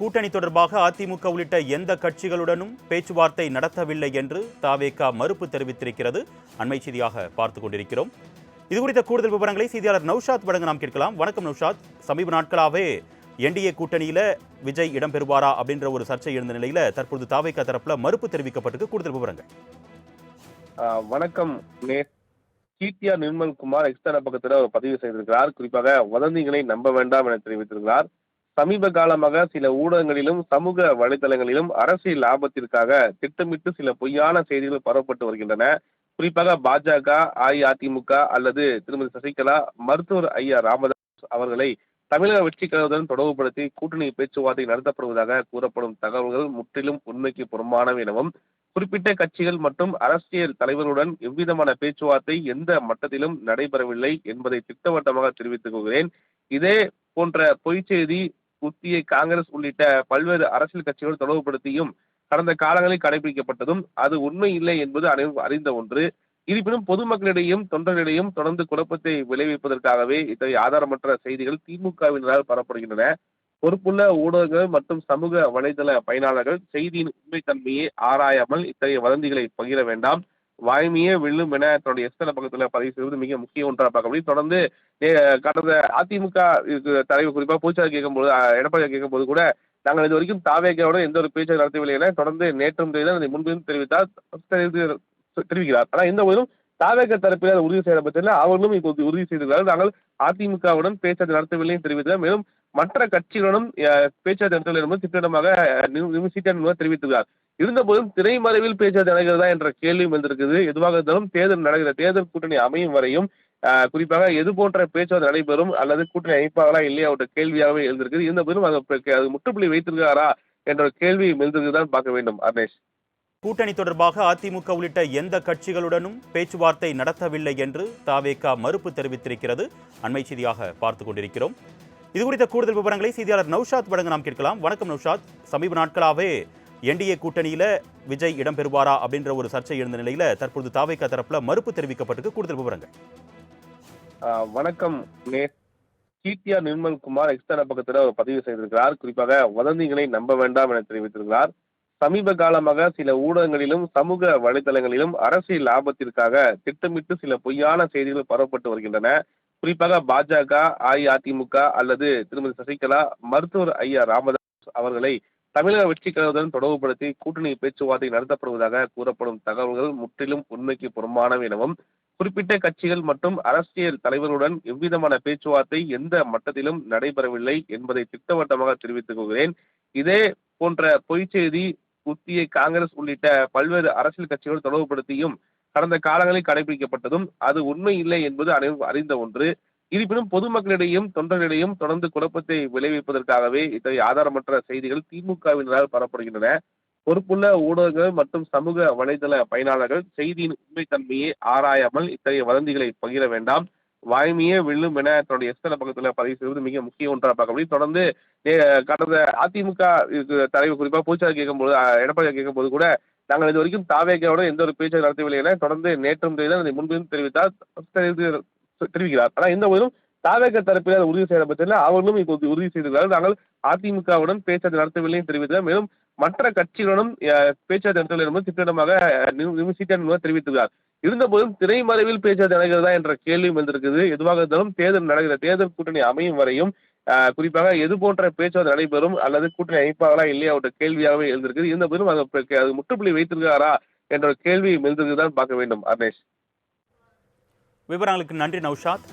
கூட்டணி தொடர்பாக அதிமுக உள்ளிட்ட எந்த கட்சிகளுடனும் பேச்சுவார்த்தை நடத்தவில்லை என்று தவேக மறுப்பு தெரிவித்திருக்கிறது. அண்மை செய்தியாக பார்த்துக் கொண்டிருக்கிறோம். இதுகுறித்த கூடுதல் விவரங்களை செய்தியாளர் நௌஷாத் வழங்க நாம் கேட்கலாம். வணக்கம் நௌஷாத். சமீப நாட்களாகவே என்டிஏ கூட்டணியில விஜய் இடம்பெறுவாரா அப்படின்ற ஒரு சர்ச்சை எழுந்த நிலையில தற்போது தவேக தரப்புல மறுப்பு தெரிவிக்கப்பட்டிருக்கு. கூடுதல் விவரங்கள். வணக்கம். டிடிஆர் நிர்மல்குமார் எக்ஸ்தர பக்கத்தில் ஒரு பதிவு செய்திருக்கிறார். குறிப்பாக வதந்திகளை நம்ப வேண்டாம் என தெரிவித்திருக்கிறார். சமீப காலமாக சில ஊடகங்களிலும் சமூக வலைதளங்களிலும் அரசியல் லாபத்திற்காக திட்டமிட்டு சில பொய்யான செய்திகள் பரவப்பட்டு வருகின்றன. குறிப்பாக பாஜக, அஇஅதிமுக அல்லது திருமதி சசிகலா, மருத்துவர் ஐயா ராமதாஸ் அவர்களை தமிழக வெற்றி கழகத்துடன் தொடர்புபடுத்தி கூட்டணி பேச்சுவார்த்தை நடத்தப்படுவதாக கூறப்படும் தகவல்கள் முற்றிலும் உண்மைக்கு புறம்பானவை எனவும், குறிப்பிட்ட கட்சிகள் மற்றும் அரசியல் தலைவர்களுடன் எவ்விதமான பேச்சுவார்த்தை எந்த மட்டத்திலும் நடைபெறவில்லை என்பதை திட்டவட்டமாக தெரிவித்துக் கொள்கிறேன். இதே போன்ற பொய் செய்தி உத்தியை காங்கிரஸ் உள்ளிட்ட பல்வேறு அரசியல் கட்சிகள் தொடர்புபடுத்தியும் கடந்த காலங்களில் கடைபிடிக்கப்பட்டதும் அது உண்மை இல்லை என்பது அனைவரும் அறிந்த ஒன்று. இருப்பினும் பொதுமக்களிடையும் தொண்டர்களிடையும் தொடர்ந்து குழப்பத்தை விளைவிப்பதற்காகவே இத்தகைய ஆதாரமற்ற செய்திகள் திமுகவினரால் பரப்பப்படுகின்றன. பொறுப்புள்ள ஊடகங்கள் மற்றும் சமூக வலைதள பயனாளர்கள் செய்தியின் உண்மைத்தன்மையை ஆராயாமல் இத்தகைய வதந்திகளை பகிர வேண்டாம். வாய்மையே வெல்லும் என தன்னுடைய எஸ்தல பக்கத்தில் பதிவு செய்வது மிக முக்கிய ஒன்றாக பார்க்க. தொடர்ந்து கடந்த அதிமுக தலைவர் குறிப்பாக பொதுச்செயலாளர் கேட்கும்போது, எடப்பாடி கேட்கும்போது கூட நாங்கள் இது வரைக்கும் தாவேகோட எந்த ஒரு பேச்சை நடத்தவில்லை என தொடர்ந்து நேற்றும் முன்பிலும் தெரிவிக்கிறார். ஆனால் இந்த போதும் தாவேக தரப்பில் உறுதி செய்த பட்சத்தில் அவர்களும் இப்போது உறுதி செய்திருக்கிறார்கள். நாங்கள் அதிமுகவுடன் பேச்சுவார்த்தை நடத்தவில்லை தெரிவித்தார். மேலும் மற்ற கட்சிகளுடன் பேச்சுவார்த்தை நடத்தவில்லை என்பது திட்டமாக தெரிவித்துள்ளார். இருந்தபோதும் திரைமறைவில் பேச்சுவார்த்தை நடக்கிறதா என்ற கேள்வியும் வந்திருக்குது. எதுவாக இருந்தாலும் தேர்தல் கூட்டணி அமையும் வரையும் குறிப்பாக எது போன்ற பேச்சுவார்த்தை நடைபெறும் அல்லது கூட்டணி அமைப்பாங்களா இல்லையா என்ற கேள்வியாகவே எழுந்திருக்குது. இருந்தபோதும் அது முற்றுப்புள்ளி வைத்திருக்கிறாரா என்ற கேள்வி எழுந்திருக்குதான் பார்க்க வேண்டும். அர்னேஷ், கூட்டணி தொடர்பாக அதிமுக உள்ளிட்ட எந்த கட்சிகளுடனும் பேச்சுவார்த்தை நடத்தவில்லை என்று தவேக மறுப்பு தெரிவித்திருக்கிறது. அண்மை செய்தியாக பார்த்துக் கொண்டிருக்கிறோம். இதுகுறித்த கூடுதல் விவரங்களை செய்தியாளர் நௌஷாத் வழங்க நாம் கேட்கலாம். வணக்கம் நௌஷாத். சமீப நாட்களாகவே என்டிஏ கூட்டணியில விஜய் இடம்பெறுவாரா அப்படின்ற ஒரு சர்ச்சை எழுந்த நிலையில தற்போது தவேக தரப்புல மறுப்பு தெரிவிக்கப்பட்டிருக்கு. கூடுதல் விவரங்கள். வணக்கம். டிடிஆர் நிர்மல்குமார் எக்ஸ்தர பக்கத்தில் ஒரு பதிவு செய்திருக்கிறார். குறிப்பாக வதந்திகளை நம்ப வேண்டாம் என தெரிவித்திருக்கிறார். சமீப காலமாக சில ஊடகங்களிலும் சமூக வலைதளங்களிலும் அரசியல் லாபத்திற்காக திட்டமிட்டு சில பொய்யான செய்திகள் பரவப்பட்டு வருகின்றன. குறிப்பாக பாஜக, அஇஅதிமுக அல்லது திருமதி சசிகலா, மருத்துவர் ஐயா ராமதாஸ் அவர்களை தமிழக வெற்றி கழகத்துடன் தொடர்புபடுத்தி கூட்டணி பேச்சுவார்த்தை நடத்தப்படுவதாக கூறப்படும் தகவல்கள் முற்றிலும் உண்மைக்கு புறம்பானவை எனவும், குறிப்பிட்ட கட்சிகள் மற்றும் அரசியல் தலைவர்களுடன் எவ்விதமான பேச்சுவார்த்தை எந்த மட்டத்திலும் நடைபெறவில்லை என்பதை திட்டவட்டமாக தெரிவித்துக் கொள்கிறேன். இதே போன்ற பொய் செய்தி உத்தியை காங்கிரஸ் உள்ளிட்ட பல்வேறு அரசியல் கட்சிகள் தொடர்புபடுத்தியும் கடந்த காலங்களில் கடைபிடிக்கப்பட்டதும் அது உண்மை இல்லை என்பது அனைவரும் அறிந்த ஒன்று. இருப்பினும் பொதுமக்களிடையும் தொண்டர்களிடையும் தொடர்ந்து குழப்பத்தை விளைவிப்பதற்காகவே இத்தகைய ஆதாரமற்ற செய்திகள் திமுகவினரால் பரப்பப்படுகின்றன. பொறுப்புள்ள ஊடகங்கள் மற்றும் சமூக வலைதள பயனாளர்கள் செய்தியின் உண்மைத்தன்மையை ஆராயாமல் இத்தகைய வதந்திகளை பகிர வேண்டாம். வாய்மையே வெல்லும் என தன்னுடைய எஸ்தல பக்கத்தில் பதிவு செய்வது மிக முக்கிய ஒன்றாக பார்க்க. தொடர்ந்து கடந்த அதிமுக தலைவர் குறிப்பாக பொதுச்செயலாளர் கேட்கும்போது, எடப்பாடி கேட்கும்போது கூட நாங்கள் இது வரைக்கும் தாவேகோட எந்த ஒரு பேச்சை நடத்தவில்லை என தொடர்ந்து நேற்றும் முன்பிலும் தெரிவிக்கிறார். ஆனால் இந்த போதும் தாவேக தரப்பில் உறுதி செய்த பட்சத்தில் அவர்களும் இப்போது உறுதி செய்திருக்கிறார்கள். நாங்கள் அதிமுகவுடன் பேச்சுவார்த்தை நடத்தவில்லை தெரிவித்தார். மேலும் மற்ற கட்சிகளுடன் பேச்சுவார்த்தை நடத்தவில்லை என்பது திட்டமாக தெரிவித்துள்ளார். இருந்தபோதும் திரைமறைவில் பேச்சுவார்த்தை நடக்கிறதா என்ற கேள்வியும் வந்திருக்குது. எதுவாக இருந்தாலும் தேர்தல் கூட்டணி அமையும் வரையும் குறிப்பாக எது போன்ற பேச்சுவார்த்தை நடைபெறும் அல்லது கூட்டணி அமைப்பாங்களா இல்லையா என்ற கேள்வியாகவே எழுந்திருக்குது. இருந்தபோதும் அது முற்றுப்புள்ளி வைத்திருக்கிறாரா என்ற கேள்வி எழுந்திருக்குதான் பார்க்க வேண்டும். அர்னேஷ், விவரங்களுக்கு நன்றி நௌஷாத்.